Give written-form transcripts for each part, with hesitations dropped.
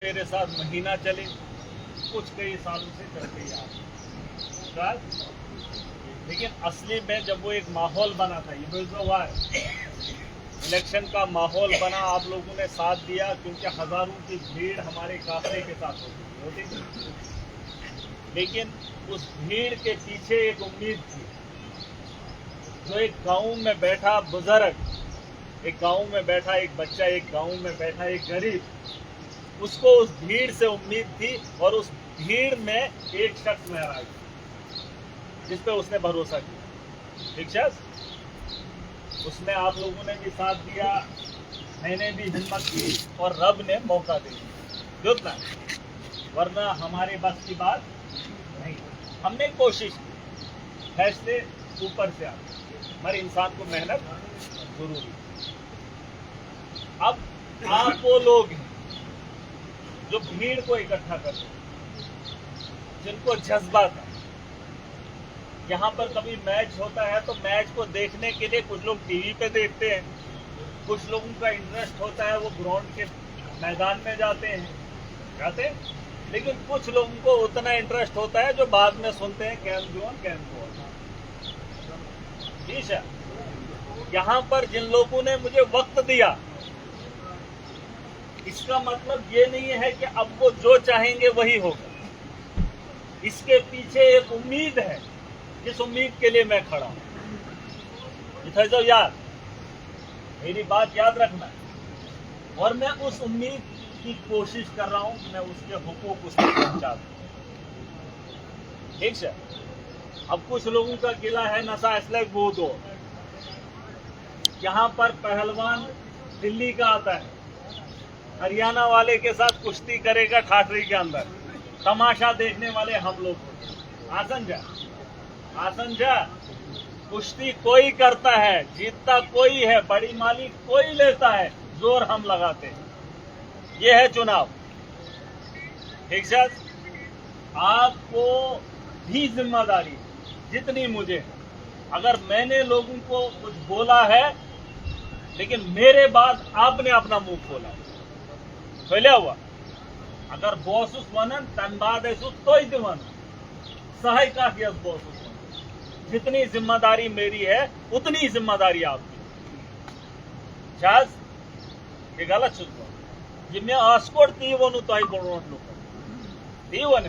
मेरे साथ महीना चले, कुछ कई सालों से चलते ही आ रहे, लेकिन असली में जब वो एक माहौल बना था, ये हुआ इलेक्शन का माहौल बना, आप लोगों ने साथ दिया क्योंकि हजारों की भीड़ हमारे काफले के साथ होती थी, लेकिन उस भीड़ के पीछे एक उम्मीद थी। जो एक गांव में बैठा बुजुर्ग, एक गांव में बैठा एक बच्चा, एक गांव में बैठा एक गरीब, उसको उस भीड़ से उम्मीद थी और उस भीड़ में एक शख्स महराज जिस पे उसने भरोसा किया। ठीक है, उसमें आप लोगों ने भी साथ दिया, मैंने भी हिम्मत की और रब ने मौका दे दिया, ना, वरना हमारे बस की बात नहीं। हमने कोशिश की, फैसले ऊपर से आते, हमारे इंसान को मेहनत जरूरी। अब आप वो लोग हैं जो भीड़ को इकट्ठा करते, जिनको जज्बा था। यहाँ पर कभी मैच होता है तो मैच को देखने के लिए कुछ लोग टीवी पे देखते हैं, कुछ लोगों का इंटरेस्ट होता है वो ग्राउंड के मैदान में जाते हैं, लेकिन कुछ लोगों को उतना इंटरेस्ट होता है जो बाद में सुनते हैं कैम जोन। ठीक है, यहाँ पर जिन लोगों ने मुझे वक्त दिया, इसका मतलब ये नहीं है कि अब वो जो चाहेंगे वही होगा। इसके पीछे एक उम्मीद है, जिस उम्मीद के लिए मैं खड़ा हूं। यार, मेरी बात याद रखना, और मैं उस उम्मीद की कोशिश कर रहा हूं कि मैं उसके हुकूक उसको पहुंचा दूं। ठीक है, अब कुछ लोगों का गिला है नशा इसलिए वो दो। यहाँ पर पहलवान दिल्ली का आता है, हरियाणा वाले के साथ कुश्ती करेगा ठाठरी के अंदर, तमाशा देखने वाले हम लोग। आसन जा कुश्ती कोई करता है, जीतता कोई है, बड़ी मालिक कोई लेता है, जोर हम लगाते हैं। ये है चुनाव। ठीक है, आपको भी जिम्मेदारी जितनी मुझे है। अगर मैंने लोगों को कुछ बोला है, लेकिन मेरे बाद आपने अपना मुंह खोला, खोलिया हुआ, अगर बॉसुस वनन तन बाद तो सहाय का बॉसुस, जितनी जिम्मेदारी मेरी है उतनी जिम्मेदारी आपकी। ये गलत सुन, ये मैं आस्कोट ती वनु तो ती वन।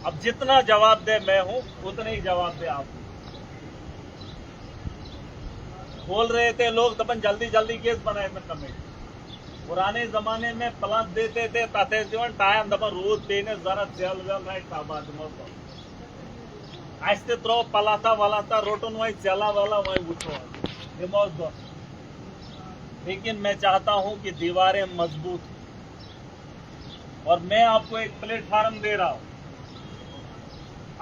अब जितना जवाब दे मैं हूं, उतना ही जवाब दे आप। बोल रहे थे लोग तपन जल्दी जल्दी केस बनाए में कमेटी। पुराने जमाने में प्लान देते थे ताते जीवन टाइम दपन रोज देने जरा जेल वेल राइट ताबाद आस्ते त्रो पलाता वालाता रोटन वही चला वाला वही उठो दिमाग दो। लेकिन मैं चाहता हूं कि दीवारें मजबूत, और मैं आपको एक प्लेटफार्म दे रहा हूं।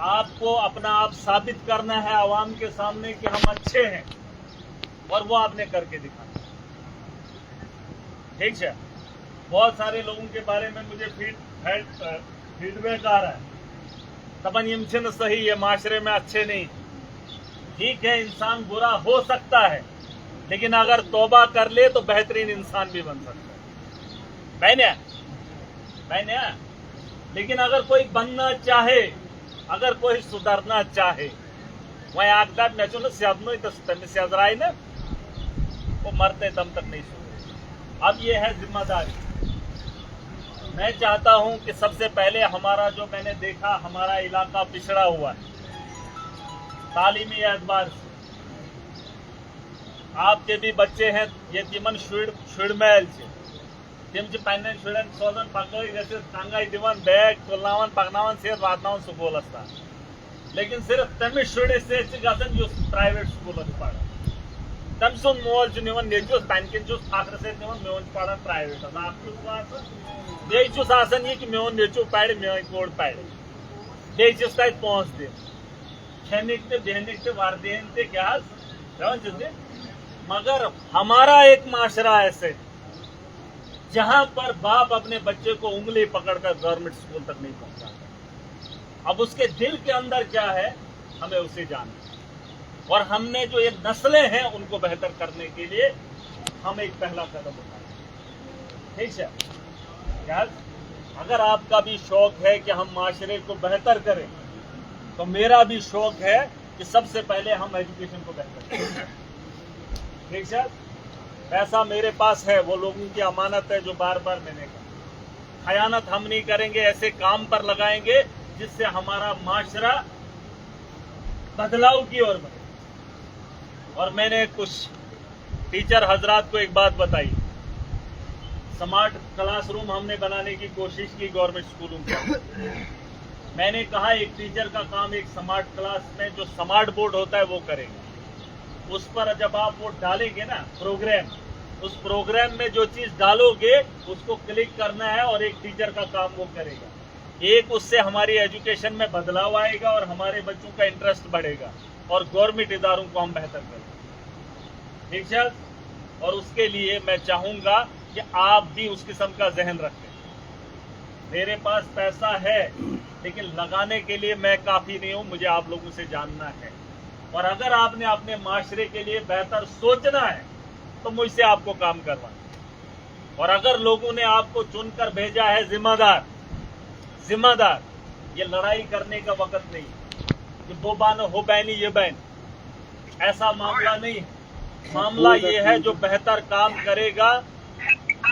आपको अपना आप साबित करना है आवाम के सामने कि हम अच्छे हैं, और वो आपने करके दिखाना। ठीक है, बहुत सारे लोगों के बारे में मुझे फीडबैक आ रहा है, तबन यमचिन सही, ये माशरे में अच्छे नहीं। ठीक है, इंसान बुरा हो सकता है, लेकिन अगर तौबा कर ले तो बेहतरीन इंसान भी बन सकता है। मैंने लेकिन अगर कोई बनना चाहे, अगर कोई सुधरना चाहे, वही आगदार मैचो न स्यादनो स्यादराय न वो मरते दम तक नहीं सुधरे। अब ये है जिम्मेदारी। मैं चाहता हूं कि सबसे पहले हमारा जो मैंने देखा, हमारा इलाका पिछड़ा हुआ है तालीमी एतबार से। आपके भी बच्चे हैं, ये तिमन शुड़मैल से तिम पन्न शुड़न सोजन पकई दिवन बैग तुलनावन पकनावन से वातनावन स्कूल असता, लेकिन सिर्फ तमिस शुड़े से प्राइवेट स्कूल पढ़ा। तम सुन मोल निवन नेचुस तनकिन फख्र से निवन मेवन पढ़ा प्राइवेट। बेचुस आसन ये कि मेवन नेचु पढ़ मेवन कोड़ पढ़, बेचुस तक पहुंच दे खेनिक ते बेहनिक ते वर्देन ते क्या दे। मगर हमारा एक माशरा ऐसे जहां पर बाप अपने बच्चे को उंगली पकड़कर गवर्नमेंट स्कूल तक नहीं पहुंचाता। अब उसके दिल के अंदर क्या है हमें उसे जानना, और हमने जो ये नस्लें हैं उनको बेहतर करने के लिए हम एक पहला कदम उठाए। ठीक है, क्या अगर आपका भी शौक है कि हम माशरे को बेहतर करें, तो मेरा भी शौक है कि सबसे पहले हम एजुकेशन को बेहतर करें। ठीक सर, पैसा मेरे पास है, वो लोगों की अमानत है जो बार बार मैंने कहा। खयानत हम नहीं करेंगे, ऐसे काम पर लगाएंगे जिससे हमारा माशरा बदलाव की ओर बढ़े। और मैंने कुछ टीचर हजरात को एक बात बताई, स्मार्ट क्लासरूम हमने बनाने की कोशिश की गवर्नमेंट स्कूलों में। मैंने कहा एक टीचर का काम एक स्मार्ट क्लास में जो स्मार्ट बोर्ड होता है वो करेगा। उस पर जब आप वो डालेंगे ना प्रोग्राम, उस प्रोग्राम में जो चीज डालोगे उसको क्लिक करना है और एक टीचर का काम वो करेगा। एक उससे हमारी एजुकेशन में बदलाव आएगा और हमारे बच्चों का इंटरेस्ट बढ़ेगा और गवर्नमेंट इदारों को हम बेहतर करेंगे। ठीक है, और उसके लिए मैं चाहूंगा कि आप भी उस किस्म का जहन रखें। मेरे पास पैसा है लेकिन लगाने के लिए मैं काफी नहीं हूं, मुझे आप लोगों से जानना है। और अगर आपने अपने माशरे के लिए बेहतर सोचना है तो मुझसे आपको काम करवाना। और अगर लोगों ने आपको चुनकर भेजा है जिम्मेदार, ये लड़ाई करने का वक्त नहीं कि वो बानो हो बैनी ये बैन, ऐसा मामला नहीं। मामला ये है जो बेहतर काम करेगा,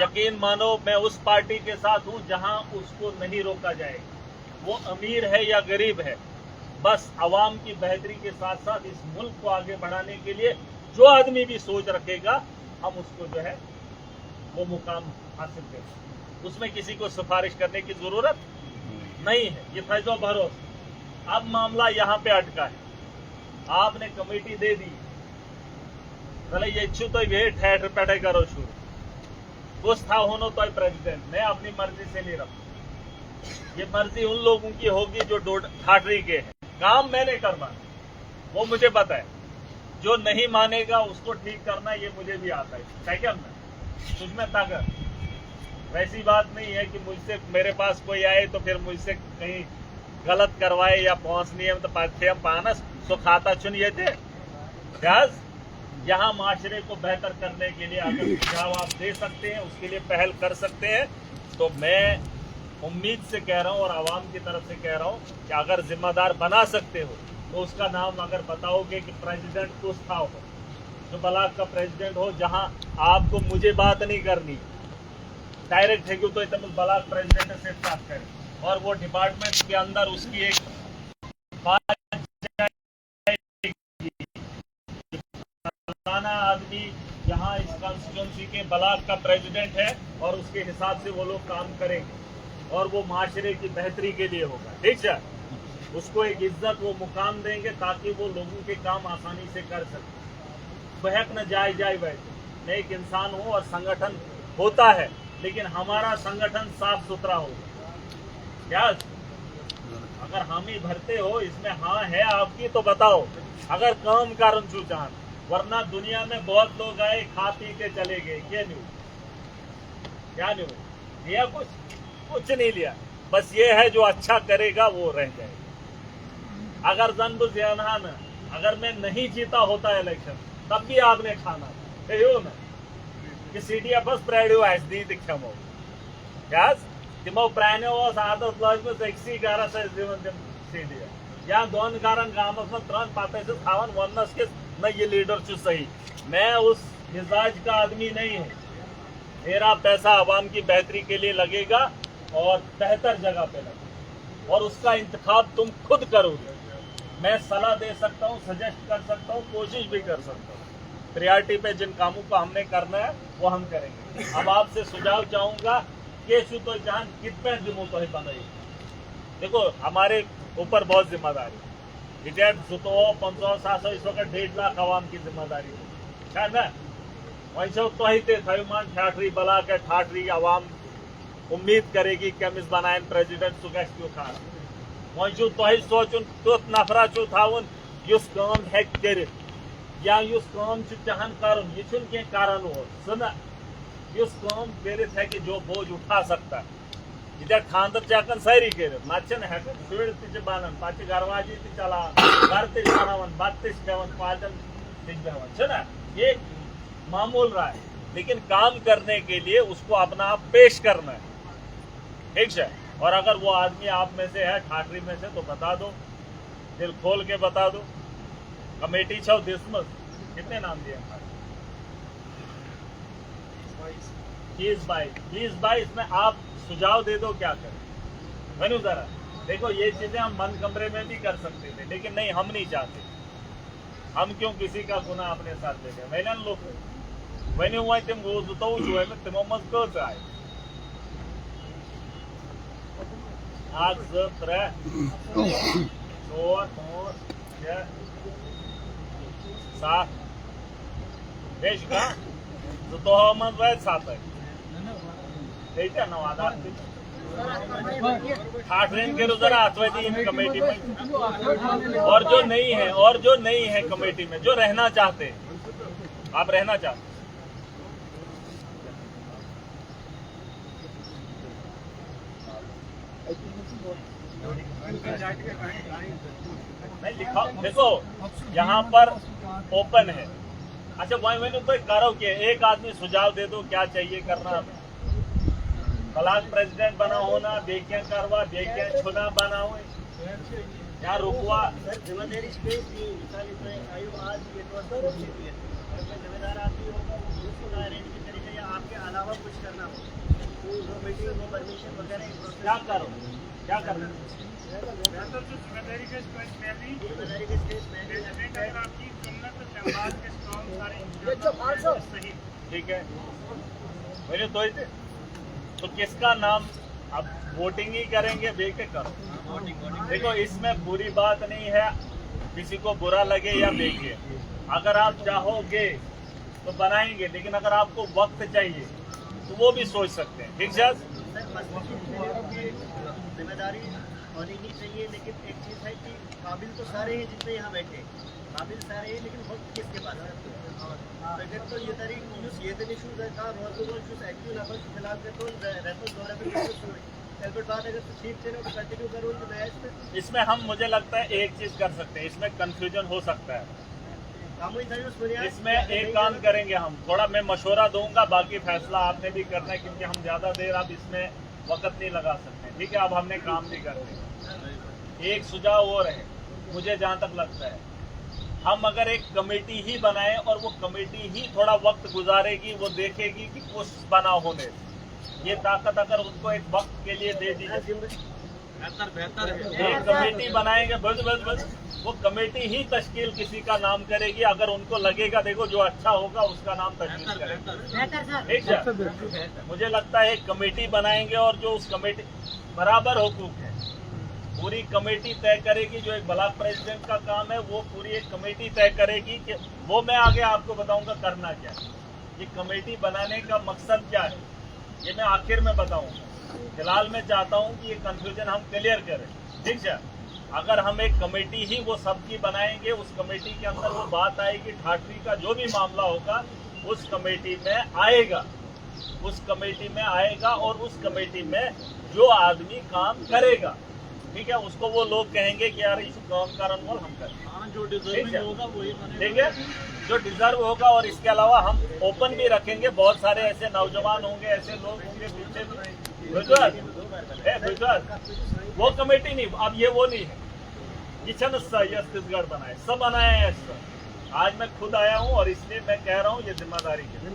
यकीन मानो मैं उस पार्टी के साथ हूं जहां उसको नहीं रोका जाएगा। वो अमीर है या गरीब है, बस अवाम की बेहतरी के साथ साथ इस मुल्क को आगे बढ़ाने के लिए जो आदमी भी सोच रखेगा हम उसको जो है वो मुकाम हासिल करें। उसमें किसी को सिफारिश करने की जरूरत नहीं है, ये फैजो भरोसा। अब मामला यहाँ पे अटका है, आपने कमेटी दे दी, भले ये इच्छु तो ये ठहर पैठे करो शुरू कुछ था होनो तो प्रेसिडेंट, मैं अपनी मर्जी से नहीं रखूं। ये मर्जी उन लोगों की होगी जो ठाटरी के हैं। काम मैंने करना, वो मुझे पता है। जो नहीं मानेगा उसको ठीक करना ये मुझे भी आता है। क्या तुझमें ताकत, वैसी बात नहीं है कि मुझसे मेरे पास कोई आए तो फिर मुझसे कहीं गलत करवाए या पहुंचनी है तो पाथे पानस सो खाता चुनिए थे। यहाँ माशरे को बेहतर करने के लिए अगर सुझाव आप दे सकते हैं, उसके लिए पहल कर सकते हैं, तो मैं उम्मीद से कह रहा हूँ और आवाम की तरफ से कह रहा हूँ कि अगर जिम्मेदार बना सकते हो तो उसका नाम अगर बताओगे कि प्रेसिडेंट कुछ था हो, जो ब्लॉक का प्रेसिडेंट हो, जहां आपको मुझे बात नहीं करनी, डायरेक्ट है क्यों तो इतना ब्लॉक प्रेसिडेंट से बात करें और वो डिपार्टमेंट के अंदर उसकी एक बात आदमी यहाँ इस कॉन्स्टिट्यूंसी के ब्लॉक का प्रेसिडेंट है और उसके हिसाब से वो लोग काम करेंगे और वो माशरे की बेहतरी के लिए होगा। ठीक है, उसको एक इज्जत वो मुकाम देंगे ताकि वो लोगों के काम आसानी से कर सके। बहक न जाए वैसे, मैं एक इंसान हूँ और संगठन होता है, लेकिन हमारा संगठन साफ सुथरा होगा। क्या अगर हामी भरते हो इसमें हाँ है आपकी तो बताओ, अगर काम कारण चूचान, वरना दुनिया में बहुत लोग आए खा पी के चले गए। क्या नहीं लिया, कुछ नहीं लिया। बस ये है जो अच्छा करेगा वो रह जाएगा। अगर जन्म ज़ियानहान, अगर मैं नहीं जीता होता इलेक्शन तब भी आपने खाना था ना कि CDF प्रेडियो दी दिखमो क्या तिमो प्राण्यो आदत लजमस एक्सी गारा से जीवन दिम CDF या दोन कारण गामस में त्रन पाते से थावन वनस के न ये लीडर चु सही। मैं उस मिजाज का आदमी नहीं हूँ। मेरा पैसा आवाम की बेहतरी के लिए लगेगा और बेहतर जगह पे लगेगा और उसका इंतखाब तुम खुद करोगे। मैं सलाह दे सकता हूँ, सजेस्ट कर सकता हूँ, कोशिश भी कर सकता हूँ। प्रायोरिटी पे जिन कामों को हमने करना है वो हम करेंगे। अब आपसे सुझाव चाहूंगा केशु तो जान कितने दिनों तो ही बनाई। देखो हमारे ऊपर बहुत जिम्मेदारी है, 500-700 इस वक्त 1.5 लाख आवाम की जिम्मेदारी है ना। वही तो ही मान ठाटरी बला के ठाटरी आवाम उम्मीद करेगी कि हम इस बनाए प्रेसिडेंट सुगेश क्यों खा वो तो ही सोचुन तुत नफरा चु थावन युस काम हेक कर या युस काम चाहन कर ये कारण हो सना युस काम कर है जो बोझ उठा सकता ये खानदर चाकन सारी कर ना शुर तन पे घरवाजी चलान घर तनावन बत पेवन पाचन बेवन ना ये मामूल रहा है, लेकिन काम करने के लिए उसको अपना आप पेश करना है। ठीक है। और अगर वो आदमी आप में से है, ठाकरे में से, तो बता दो, दिल खोल के बता दो। कमेटी छो दिसमस कितने नाम दिए? 20-22 में आप सुझाव दे दो क्या करें। मैंने जरा देखो, ये चीजें हम बंद कमरे में भी कर सकते थे, लेकिन नहीं, हम नहीं चाहते। हम क्यों किसी का गुनाह अपने साथ ले लें? मैंने लोग वही हुआ तुम रोज तो जो है तुम मत कर आए आज 3 4 6 7 देश का तो हम वह 7 है ठीक है ना वादा ठाकरे के जरा अथवा इन कमेटी में और जो नहीं है कमेटी में, जो रहना चाहते हैं, आप रहना चाहते नहीं लिखा देखो, यहाँ पर ओपन है। अच्छा वही मैंने तो करो कि एक आदमी सुझाव दे दो क्या चाहिए करना। ब्लॉक प्रेसिडेंट बना होना, बेकियां करवा, बेकियां छुना बना हो, यहाँ रुकवा जिम्मेदारी स्पेस दी आज जिम्मेदार आदमी होगा, उसको अरेंज भी करेगा या आपके अलावा कुछ करना हो, वो मीटिंग वो परमिशन वगैरह क्या करो, क्या करना जिम्मेदारी के स्पेस में आपकी सही ठीक है। मेरे तो किसका नाम अब वोटिंग ही करेंगे, बेके करो। देखो इसमें बुरी बात नहीं है, किसी को बुरा लगे या बेके, अगर आप चाहोगे तो बनाएंगे, लेकिन अगर आपको वक्त चाहिए तो वो भी सोच सकते हैं। ठीक है, जिम्मेदारी होनी ही चाहिए, लेकिन एक चीज है कि काबिल तो सारे हैं जितने यहाँ बैठे, काबिल सारे हैं, लेकिन वक्त किसके पास है? तो ये तारीख यूज ये दिन इशू का रोज यूज एक्टिव ना बस फिलहाल के तो रेफर दौरे पे एल्बर्ट बात अगर ठीक से ना तो कंटिन्यू करो तो मैं इसमें हम मुझे लगता है एक चीज कर सकते हैं, इसमें कंफ्यूजन हो सकता है। इसमें एक काम करेंगे हम, थोड़ा मैं मशवरा दूंगा, बाकी फैसला आपने भी करना है, क्योंकि हम ज्यादा देर अब इसमें वक्त नहीं लगा सकते। ठीक है, अब हमने काम भी करने। एक सुझाव और है मुझे जहाँ तक लगता है, हम अगर एक कमेटी ही बनाए और वो कमेटी ही थोड़ा वक्त गुजारेगी, वो देखेगी कि कुछ बना होने, ये ताकत अगर उनको एक वक्त के लिए दे दी, बेहतर है। एक कमेटी बनाएंगे, बस वो कमेटी ही तश्कील किसी का नाम करेगी, अगर उनको लगेगा देखो जो अच्छा होगा उसका नाम तश्कील करेगा। ठीक है, मुझे लगता है एक कमेटी बनाएंगे और जो उस कमेटी बराबर हुकूक है, पूरी कमेटी तय करेगी। जो एक ब्लॉक प्रेसिडेंट का काम है वो पूरी एक कमेटी तय करेगी कि वो मैं आगे आपको बताऊंगा करना क्या है। ये कमेटी बनाने का मकसद क्या है ये मैं आखिर में बताऊंगा। फिलहाल मैं चाहता हूं कि ये कंफ्यूजन हम क्लियर करें। ठीक है, अगर हम एक कमेटी ही वो सबकी बनाएंगे, उस कमेटी के अंदर वो बात आएगी, ठाकरे का जो भी मामला होगा उस कमेटी में आएगा, उस कमेटी में आएगा, और उस कमेटी में जो आदमी काम करेगा, ठीक है, उसको वो लोग कहेंगे कि यार इस काम का अनमोल हम करें। जो डिजर्व होगा वही, ठीक है, जो डिजर्व होगा। और इसके अलावा हम ओपन भी रखेंगे, बहुत सारे ऐसे नौजवान होंगे, ऐसे लोग होंगे पीछे वो कमेटी नहीं, अब ये वो नहीं है किचन छत्तीसगढ़ बनाए, सब बनाए हैं। आज मैं खुद आया हूँ और इसलिए मैं कह रहा हूँ ये जिम्मेदारी है,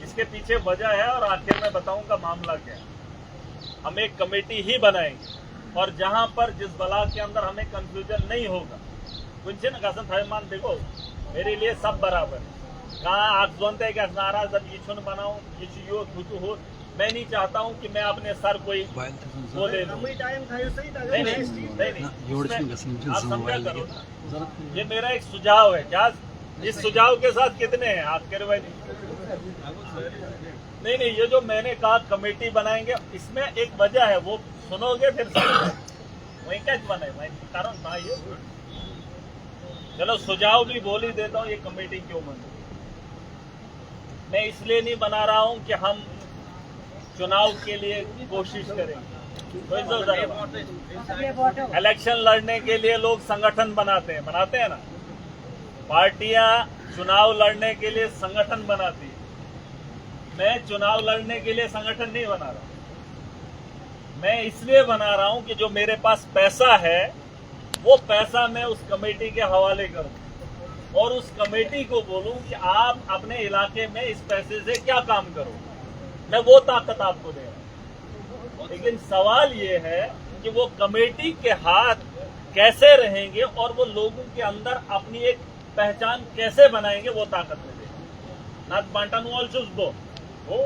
इसके पीछे वजह है और आखिर में बताऊंगा मामला क्या है। हम एक कमेटी ही बनाएंगे और जहां पर जिस ब्लॉक के अंदर हमें कंफ्यूजन नहीं होगा, मान देखो मेरे लिए सब बराबर है। कहाँ आप जानते हैं कि नाराज अब ये छुन बनाऊं, ये हो, मैं नहीं चाहता हूं कि मैं अपने सर कोई बोले नहीं, आप समझा करो ना, ये मेरा एक सुझाव है। क्या इस सुझाव के साथ कितने हैं आप कह रहे? नहीं, ये जो मैंने कहा कमेटी बनाएंगे, इसमें एक वजह है, वो सुनोगे फिर वही क्या बने वही कारण था ये। चलो सुझाव भी बोल ही देता हूँ, ये कमेटी क्यों बनी। मैं इसलिए नहीं बना रहा हूँ कि हम चुनाव के लिए कोशिश करेंगे, इलेक्शन लड़ने के लिए लोग संगठन बनाते हैं ना, पार्टियां चुनाव लड़ने के लिए संगठन बनाती है। मैं चुनाव लड़ने के लिए संगठन नहीं बना रहा, मैं इसलिए बना रहा हूं कि जो मेरे पास पैसा है वो पैसा मैं उस कमेटी के हवाले करूं और उस कमेटी को बोलूं कि आप अपने इलाके में इस पैसे से क्या काम करो। मैं वो ताकत आपको दे रहा हूं। लेकिन सवाल ये है कि वो कमेटी के हाथ कैसे रहेंगे और वो लोगों के अंदर अपनी एक पहचान कैसे बनाएंगे, वो ताकत में देंगे। नॉट बांटन हो,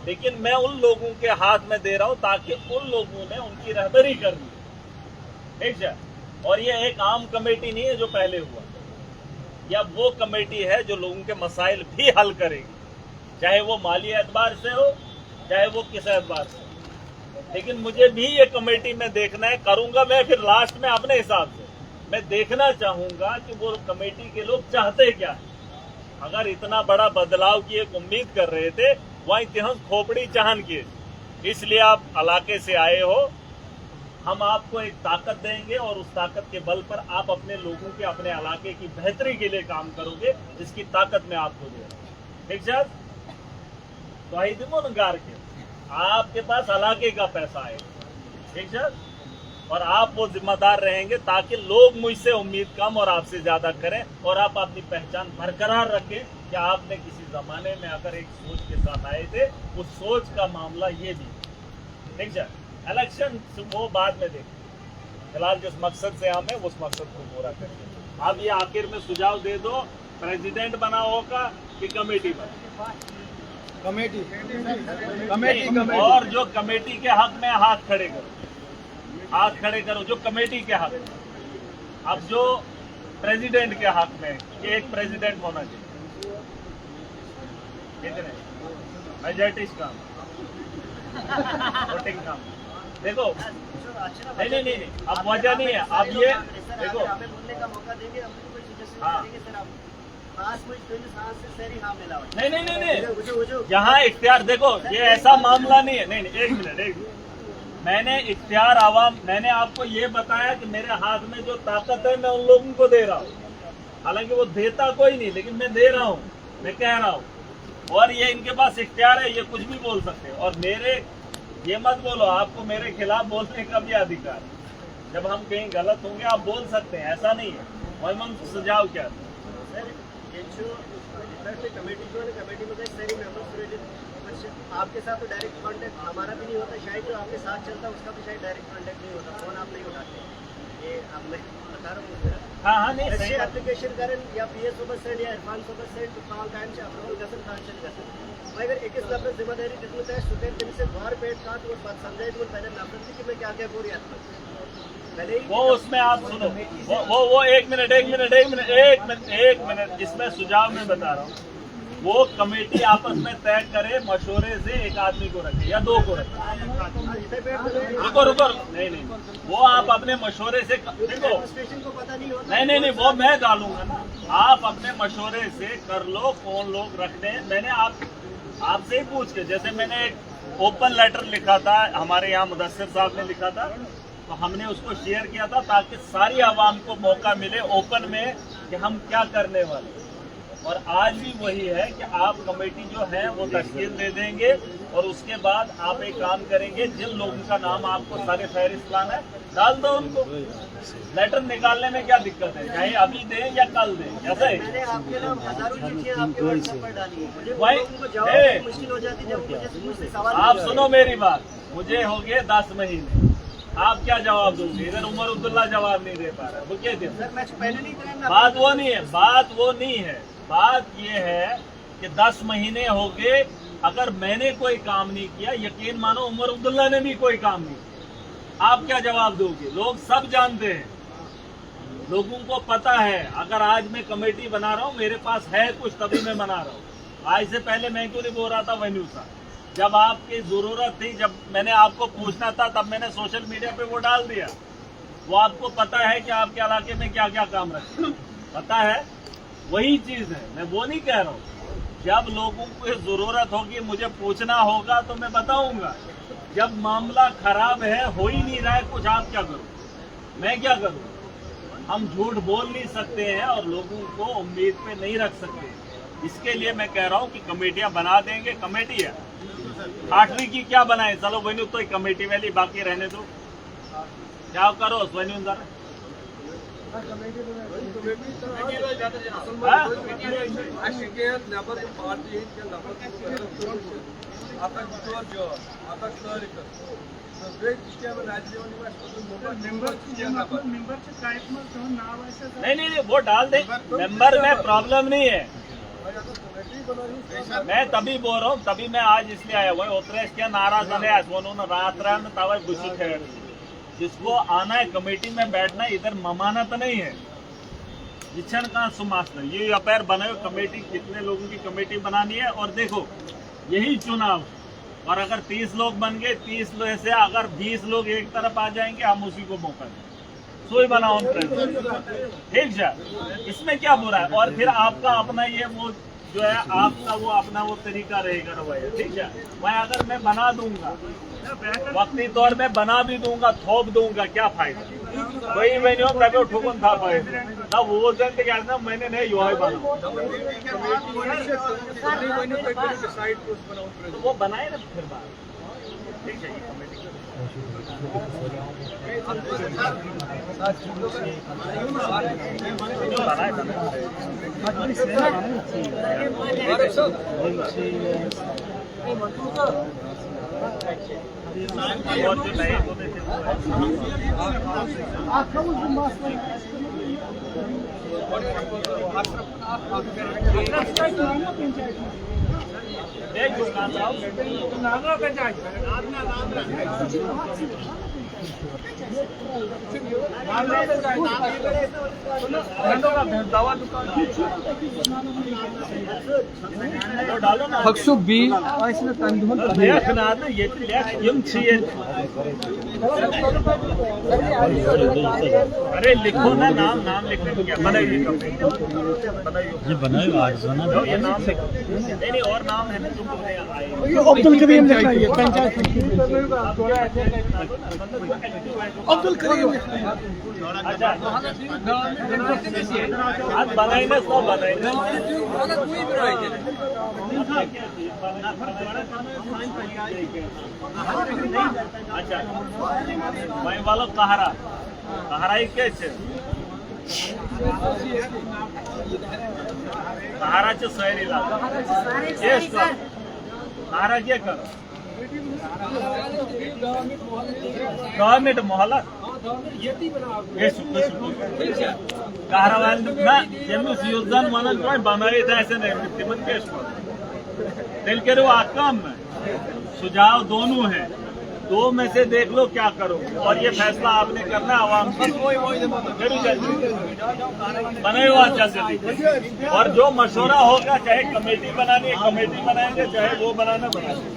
लेकिन मैं उन लोगों के हाथ में दे रहा हूं ताकि उन लोगों ने उनकी रहबरी करनी है, ठीक है। और ये एक आम कमेटी नहीं है जो पहले हुआ, या वो कमेटी है जो लोगों के मसाइल भी हल करेगी, चाहे वो माली एतबार से हो चाहे वो किस एतबार से। लेकिन मुझे भी ये कमेटी में देखना है, करूंगा मैं फिर लास्ट में अपने हिसाब से। मैं देखना चाहूंगा कि वो कमेटी के लोग चाहते क्या है। अगर इतना बड़ा बदलाव की एक उम्मीद कर रहे थे, वहीं तिहस खोपड़ी चाहन किए, इसलिए आप इलाके से आए हो। हम आपको एक ताकत देंगे और उस ताकत के बल पर आप अपने लोगों के, अपने इलाके की बेहतरी के लिए काम करोगे, जिसकी ताकत मैं आपको दे रहा हूँ, ठीक है। तो आई दिमोनगार के आपके पास इलाके का पैसा है, ठीक है, और आप वो जिम्मेदार रहेंगे ताकि लोग मुझसे उम्मीद कम और आपसे ज्यादा करें और आप अपनी पहचान बरकरार रखें कि आपने किसी जमाने में अगर एक सोच के साथ आए थे, उस सोच का मामला ये भी, ठीक है। इलेक्शन वो बाद में देखें, फिलहाल जिस मकसद से हम हैं उस मकसद को पूरा करेंगे। आप ये आखिर में सुझाव दे दो, प्रेसिडेंट बना होगा कि कमेटी बना? कमेटी और जो कमेटी के हक में हाथ खड़े करो, हाथ खड़े करो जो कमेटी के हक में। अब जो प्रेसिडेंट के हक में कि एक प्रेसिडेंट होना चाहिए, कितने मेजॉरिटी काम, वोटिंग काम, देखो नहीं, अब वजह नहीं है। अब ये देखो, हमें बोलने का मौका देंगे, हम कोई सजेशन हाँ। करेंगे सर। आप पास में हाँ मिला नहीं, यहाँ इख्तियार देखो, ये ऐसा मामला नहीं है। नहीं, एक मिनट, मैंने इख्तियार आवाम, मैंने आपको ये बताया कि मेरे हाथ में जो ताकत है मैं उन लोगों को दे रहा हूँ। हालांकि वो देता कोई नहीं, लेकिन मैं दे रहा हूँ, मैं कह रहा हूँ। और ये इनके पास इख्तियार है, ये कुछ भी बोल सकते हैं। और मेरे ये मत बोलो, आपको मेरे खिलाफ बोलने का भी अधिकार है। जब हम कहीं गलत होंगे आप बोल सकते हैं, ऐसा नहीं है। और हम सुझाव क्या सर, कमेटी जो है कमेटी में सारी मेंबर्स आपके साथ तो डायरेक्ट कांटेक्ट हमारा भी नहीं होता, शायद जो आपके साथ चलता है उसका भी शायद डायरेक्ट कांटेक्ट नहीं होता, फोन आप नहीं उठाते। ये अब मैं बता रहा हूँ। हाँ, नहीं सही एप्लीकेशन करें या PS सोबत सेंड या इरफान सोबत सेंड काल कायम से अप्रूवल गसन कांशन गसन मगर एक इस लफ्ज़ जिम्मेदारी कितनी है सुकेर दिन से द्वार पेट का तो बात समझाए तो पहले नफरत थी कि मैं क्या क्या बोल रहा था पहले ही। वो उसमें आप सुनो, वो एक मिनट इसमें सुझाव मैं बता रहा हूँ। वो कमेटी आपस में तय करे, मशवरे से एक आदमी को रखे या दो को रखे। रुको, नहीं, वो आप अपने मशवरे से देखो, नहीं, वो मैं डालूंगा ना। आप अपने मशवरे से कर लो कौन लोग रखते हैं। मैंने आपसे ही पूछ के, जैसे मैंने एक ओपन लेटर लिखा था, हमारे यहाँ मुदस्सिर साहब ने लिखा था, तो हमने उसको शेयर किया था ताकि सारी आवाम को मौका मिले ओपन में कि हम क्या करने वाले। और आज भी वही है कि आप कमेटी जो है वो तश्कील दे देंगे और उसके बाद आप एक काम करेंगे, जिन लोगों का नाम आपको सारे फहरिस्त लाना है डाल दो उनको। लेटर निकालने में क्या दिक्कत है, चाहे अभी दें या कल दें, ऐसा है। मैंने आपके नाम हजारों चिट्ठियां आपके व्हाट्सएप पर डाली है, मुझे उनको जवाब मुश्किल हो जाती जब मुझसे सवाल। आप सुनो मेरी बात, मुझे हो गए 10 महीने, आप क्या जवाब दोगे? इधर उमर अब्दुल्ला जवाब नहीं दे पा रहा, वो क्या दे? पहले नहीं करेंगे। बात वो नहीं है, बात ये है कि 10 महीने हो गए, अगर मैंने कोई काम नहीं किया, यकीन मानो उमर अब्दुल्ला ने भी कोई काम नहीं किया, आप क्या जवाब दोगे? लोग सब जानते हैं, लोगों को पता है। अगर आज मैं कमेटी बना रहा हूँ, मेरे पास है कुछ तभी मैं बना रहा हूँ। आज से पहले मैं क्यों नहीं बोल रहा था वन्यू सा? जब आपकी जरूरत थी, जब मैंने आपको पूछना था, तब मैंने सोशल मीडिया पे वो डाल दिया। वो आपको पता है कि आपके इलाके में क्या क्या काम रखे, पता है। वही चीज है, मैं वो नहीं कह रहा हूँ। जब लोगों को जरूरत होगी, मुझे पूछना होगा तो मैं बताऊंगा। जब मामला खराब है, हो ही नहीं रहा है कुछ, आप क्या करो, मैं क्या करूँ? हम झूठ बोल नहीं सकते हैं और लोगों को उम्मीद पे नहीं रख सकते। इसके लिए मैं कह रहा हूँ कि कमेटियां बना देंगे। कमेटी है, आठवीं की क्या बनाए चलो वही तो कमेटी वाली बाकी रहने दो क्या करो वही जरा नहीं वो डाल दे मेंबर में प्रॉब्लम नहीं है मैं तभी बोल रहा हूँ तभी मैं आज इसलिए आया हुआ उतरे क्या नाराज रात तवा गुस्से थे जिसको आना है कमेटी में बैठना है इधर ममानत नहीं है जिच्छन का सुमासना ये अपेयर बनाए कमेटी कितने लोगों की कमेटी बनानी है और देखो यही चुनाव और अगर 30 लोग बन गए 30 में से अगर 20 लोग एक तरफ आ जाएंगे हम उसी को मौका दें सोई बनाओ ठीक है इसमें क्या बुरा है और फिर आपका अपना ये वो जो है आपका वो अपना वो तरीका रहेगा रवैया ठीक है मैं अगर मैं बना दूंगा वक्ती तौर में बना भी दूंगा थोप दूंगा क्या फायदा वही मैंने तभी ठोकन था पाए तब वो जन कहना मैंने नहीं यो है बना तो वो बनाए ना फिर बात ठीक है और जो नए होते थे देख डालो ना हक्सु बी देखना ना ये अरे लिखो ना नाम लिखने में क्या बनाइए ये बनाए आज बना ये नाम लिखो नहीं और नाम है ना तुम अब्दुल करीम लिखना है पंचायत अब्दुल करीम अच्छा आज बनाए ना सब बनाए अच्छा मैं वाला कहारा ही कैसे कहाराचे सैरी कहारा क्या कर गवर्नमेंट मोहल्ला योगदान म्हणून काय बनाए ऐसे नहीं दिल के रो आकम सुझाव दोनों हैं दो में से देख लो क्या करो और ये फैसला आपने करना आवाम से बने हुआ जल्दी और जो मशवरा होगा चाहे कमेटी बनानी है कमेटी बनाएंगे चाहे वो बनाना बनाएंगे